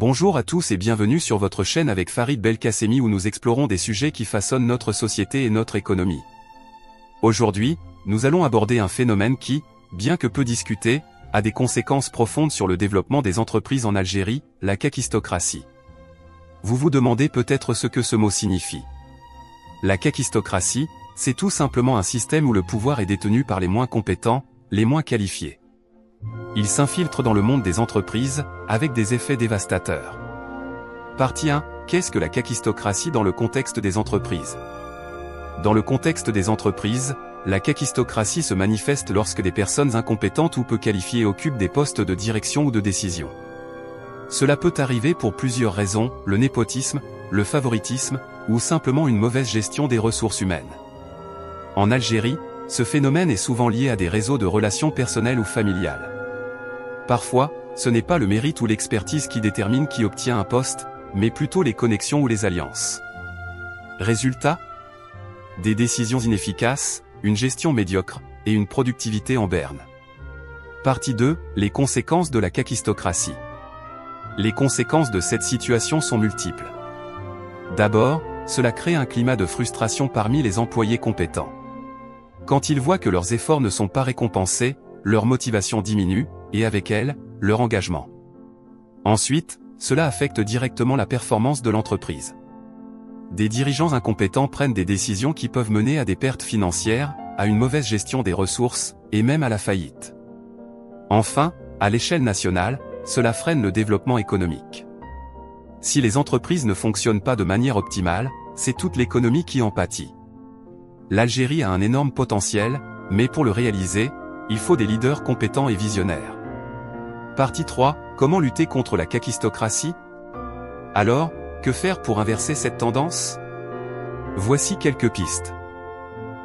Bonjour à tous et bienvenue sur votre chaîne avec Farid Belkacemi où nous explorons des sujets qui façonnent notre société et notre économie. Aujourd'hui, nous allons aborder un phénomène qui, bien que peu discuté, a des conséquences profondes sur le développement des entreprises en Algérie, la kakistocratie. Vous vous demandez peut-être ce que ce mot signifie. La kakistocratie, c'est tout simplement un système où le pouvoir est détenu par les moins compétents, les moins qualifiés. Il s'infiltre dans le monde des entreprises, avec des effets dévastateurs. Partie 1. Qu'est-ce que la kakistocratie dans le contexte des entreprises? Dans le contexte des entreprises, la kakistocratie se manifeste lorsque des personnes incompétentes ou peu qualifiées occupent des postes de direction ou de décision. Cela peut arriver pour plusieurs raisons, le népotisme, le favoritisme, ou simplement une mauvaise gestion des ressources humaines. En Algérie, ce phénomène est souvent lié à des réseaux de relations personnelles ou familiales. Parfois, ce n'est pas le mérite ou l'expertise qui détermine qui obtient un poste, mais plutôt les connexions ou les alliances. Résultat ? Des décisions inefficaces, une gestion médiocre, et une productivité en berne. Partie 2. Les conséquences de la kakistocratie. Les conséquences de cette situation sont multiples. D'abord, cela crée un climat de frustration parmi les employés compétents. Quand ils voient que leurs efforts ne sont pas récompensés, leur motivation diminue, et avec elle, leur engagement. Ensuite, cela affecte directement la performance de l'entreprise. Des dirigeants incompétents prennent des décisions qui peuvent mener à des pertes financières, à une mauvaise gestion des ressources, et même à la faillite. Enfin, à l'échelle nationale, cela freine le développement économique. Si les entreprises ne fonctionnent pas de manière optimale, c'est toute l'économie qui en pâtit. L'Algérie a un énorme potentiel, mais pour le réaliser, il faut des leaders compétents et visionnaires. Partie 3. Comment lutter contre la kakistocratie? Alors, que faire pour inverser cette tendance? Voici quelques pistes.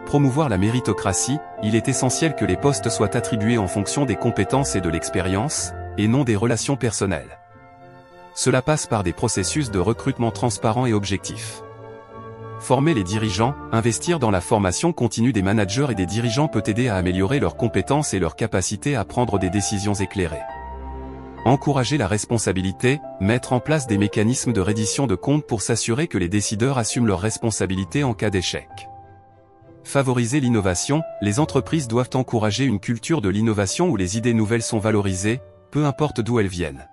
Promouvoir la méritocratie, il est essentiel que les postes soient attribués en fonction des compétences et de l'expérience, et non des relations personnelles. Cela passe par des processus de recrutement transparents et objectifs. Former les dirigeants, investir dans la formation continue des managers et des dirigeants peut aider à améliorer leurs compétences et leur capacité à prendre des décisions éclairées. Encourager la responsabilité, mettre en place des mécanismes de reddition de comptes pour s'assurer que les décideurs assument leurs responsabilités en cas d'échec. Favoriser l'innovation, les entreprises doivent encourager une culture de l'innovation où les idées nouvelles sont valorisées, peu importe d'où elles viennent.